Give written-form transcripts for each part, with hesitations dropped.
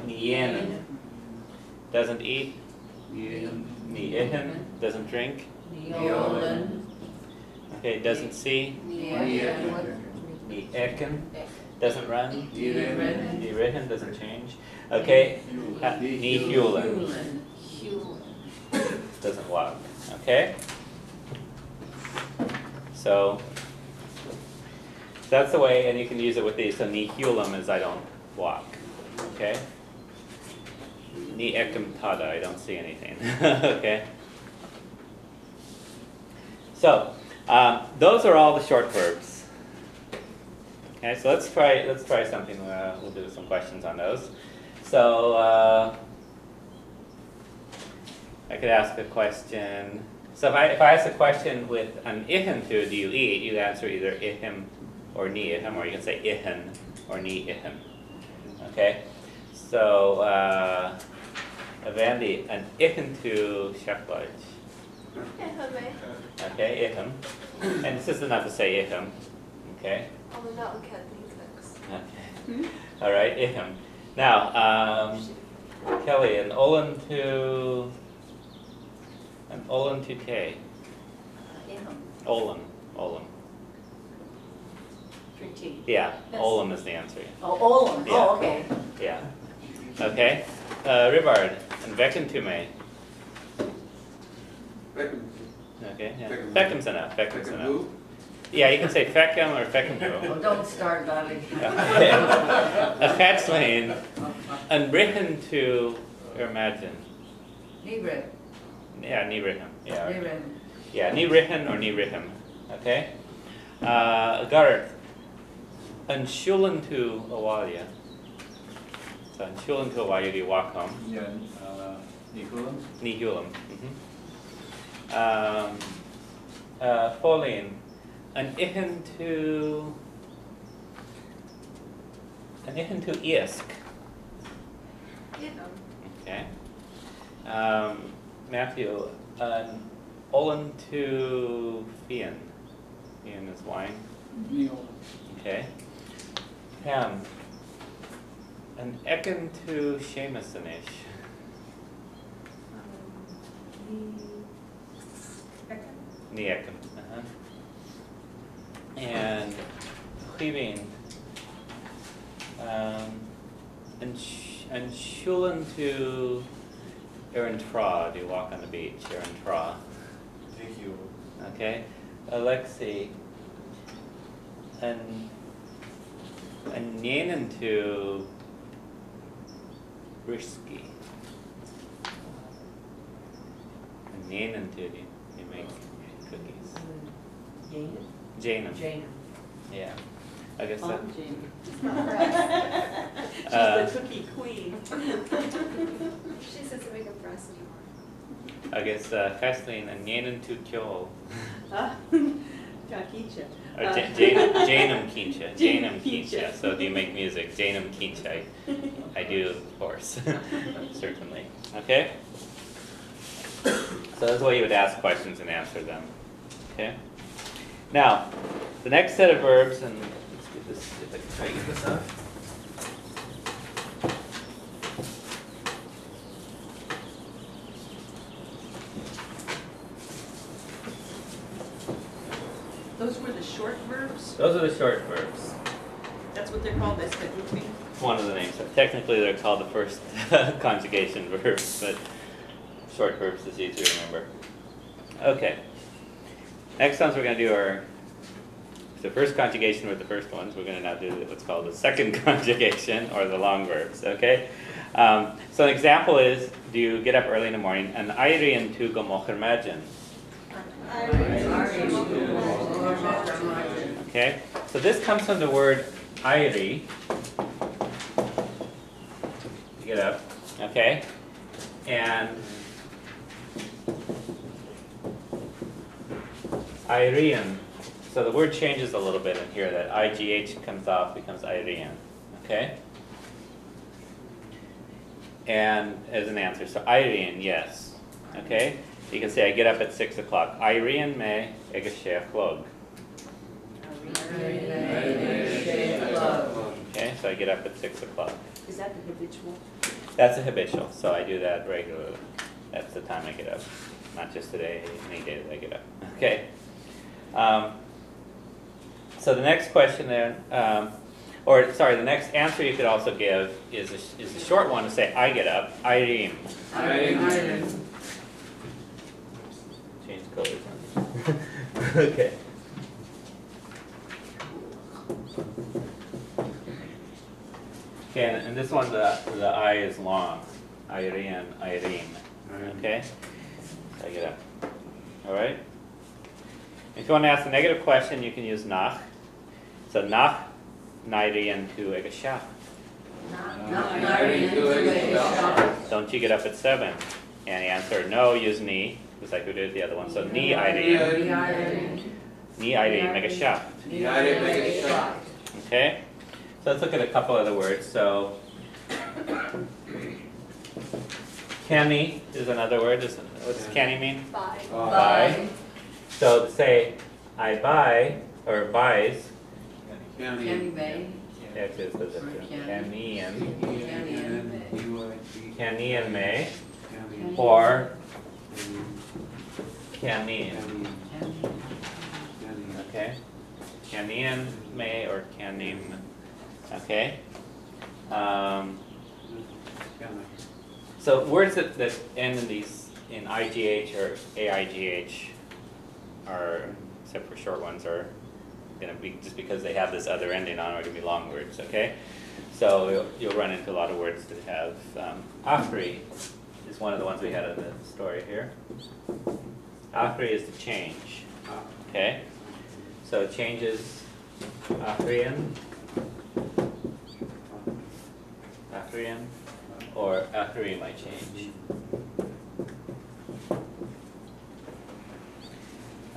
Nienen. Doesn't eat. Niehen. Doesn't drink. Okay, doesn't see. Nieken. Doesn't run. Nirihen. Doesn't change. Okay. Nihulen. Doesn't walk. Okay. So that's the way, and you can use it with these. So nihulam is I don't walk. Okay. Ni ekem tada, I don't see anything. Okay. So those are all the short verbs. Okay, so let's try something. We'll do some questions on those. So I could ask a question. So if I ask a question with an ihen to, do you eat? You answer either ihem or ni ihem, or you can say ihen or ni ihem. Okay. So Avandi, an ihen to Sheklaj. Okay, ihem. And this is enough to say ihem. Okay. Okay. All right, ihem. Now, Kelly, an olan to K. Olan. Yeah, olam is the answer. Oh, olam. Yeah. Oh, okay. Yeah. Okay. Ribard, and vekken to me. Okay. Yeah. Feckem's enough. Feckem's enough. Yeah, you can say feckem or feckem to. Oh, don't start, darling. Okay. A Chetslane, and brichen to imagine. Nibre. Yeah, nibrihem. Yeah. Nibre. Yeah, nibrihen or nibrihem. Okay. Gareth, and shulen to awalia. So in shulen to awalia, do you walk home? Yeah, nihulam. Nihulam. Folin, an ihen to isk. Okay. Matthew, an olan to fian. Fian is wine. Okay. Pam, an ecken to Seamasanish. Ni ecken. And Chivin, and shulen to Erin Tra, do you walk on the beach? Erin Tra. Thank you. Okay. Alexei, and Nenen to Brisky. And Nenen to, you make cookies. Janum. Yeah. I guess that. She's the cookie queen. She says to make a breast anymore. I guess Kathleen and Nenen to Geall. Kakicha. Or Janum Kincha. Janum Kincha. So do you make music? Janum Kincha. I do, of course. Certainly. Okay? So that's the way you would ask questions and answer them. Okay? Now, the next set of verbs, and let's get this, if I can try to get this up. Those were the short verbs? Those are the short verbs. That's what they're called, that's the grouping? One of the names. Technically, they're called the first conjugation verbs, but short verbs is easy to remember. Okay. Next ones we're going to do are the first conjugation with the first ones. We're going to now do what's called the second conjugation, or the long verbs. Okay. So an example is: do you get up early in the morning? And Irene to go mochermagen. Okay. So this comes from the word Iri. You get up. Okay. And Irian. So the word changes a little bit in here. That IGH comes off, becomes Irian. Okay? And as an answer. So Irian, yes. Okay? You can say I get up at 6 o'clock. Irian me egesheach log. Okay? so I get up at 6 o'clock. Is that the habitual? That's a habitual, so I do that regularly. That's the time I get up. Not just today, any day that I get up. Okay. So the next question then, the next answer you could also give is a short one to say I get up. Irim. Change colors. Okay. Okay, and this one the I is long. Irim. Okay? So I get up. Alright? If you want to ask a negative question, you can use nach. So nach nairian tu egashach. Don't you get up at 7? And the answer no, use ni, just like we did the other one. So ni irim. Ni irim egashach. Okay? So let's look at a couple other words. So canny is another word. What does canny mean? Bye. Buy. So to say I buy or buys, Candy Bay. X is the canny and may or canny. Okay? Canny and may or canim. Okay? So words that end in these in IGH or AIGH are, except for short ones, are going to be, just because they have this other ending on, are going to be long words, okay? So you'll run into a lot of words that have, Afri is one of the ones we had in the story here. Afri is to change, okay? So it changes Afrian, or Afri might change.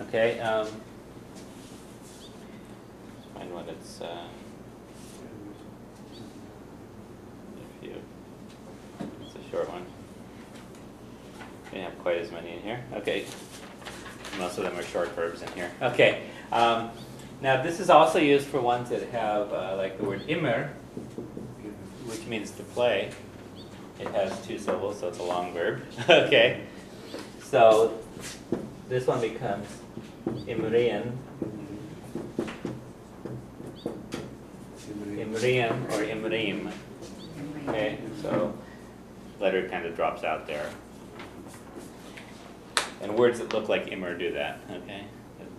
Okay, find one that's it's a short one. We don't have quite as many in here. Okay, most of them are short verbs in here. Okay, now this is also used for ones that have like the word immer, which means to play. It has 2 syllables, so it's a long verb. Okay, so this one becomes imrian or imrim. Okay, so letter kind of drops out there. And words that look like immer do that. Okay,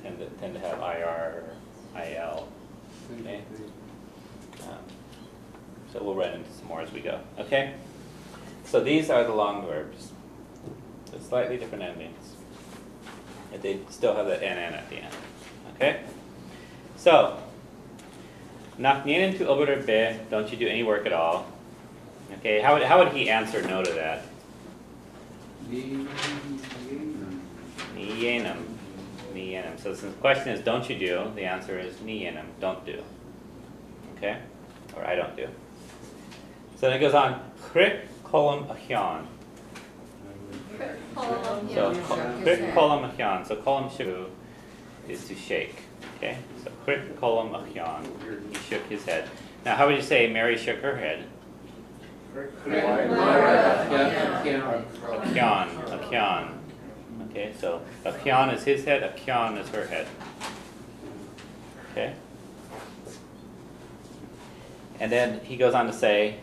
that tend to have IR or IL. Okay, so we'll run into some more as we go. Okay, so these are the long verbs. So slightly different endings. And they still have that NN at the end. Okay? So, nach nienen tu oberer be, don't you do any work at all? Okay, how would he answer no to that? Ni yenam. So since the question is don't you do, the answer is ni yenam, don't do. Okay? Or I don't do. So then it goes on, chrik kolam achyan. So chrik kolam achyan. So kolam shu is to shake. Okay? So chrik kolam achyan. He shook his head. Now how would you say Mary shook her head? Achyan. Okay, so achyan is his head, achyan is her head. Okay? And then he goes on to say,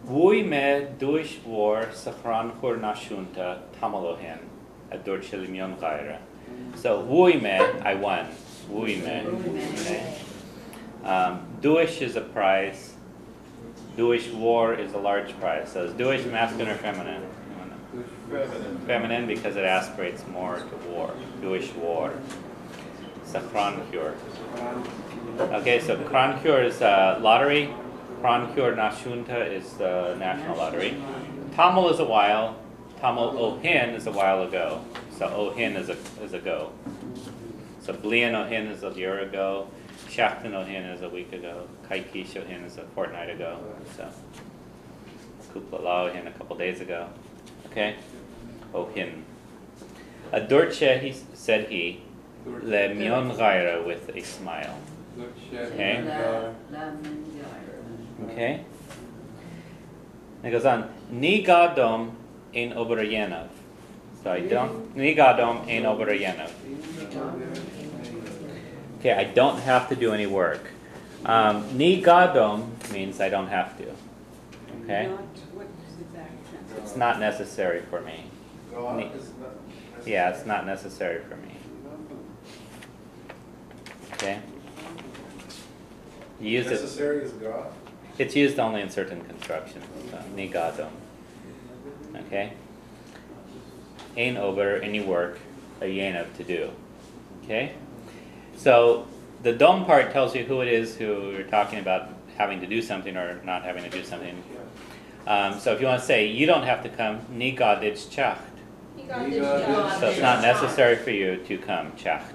Vui me duish war sachran chur nashunta tamalohen adur shelimion gaira. So vui me, I won. Vui me. Okay. Duish is a prize. Duish war is a large prize. So is duish masculine or feminine? Feminine because it aspirates more to war. Duish war. Sachran cure. Okay, so Kran-Cure is lottery. Kran-Cure Nashunta is the national lottery. Tamil is a while. Tamil Ohin is a while ago. So Ohin is a go. So Blian Ohin is a year ago. Shafton Ohin is a week ago. Kaikish Ohin is a fortnight ago. So Kuplala Ohin a couple days ago. Okay? Ohin. Adurche, said he, Le Mion Gaira with a smile. Okay? Okay? It goes on. Ni gadom ein oberyenov. So I don't. Ni gadom ein oberyenov. Okay, I don't have to do any work. Ni gadom means I don't have to. Okay? Not, what is the exact translation? It's not necessary for me. God Ni- is not necessary. Yeah, it's not necessary for me. Okay? You use it. Necessary is God. It's used only in certain constructions. So, ni gadom. Okay? Ein ober, any work, a yenov, to do. Okay? So the dom part tells you who it is who you're talking about having to do something or not having to do something. So if you want to say, you don't have to come, ni gadich chacht. You got You this got job. So it's not necessary for you to come, chacht.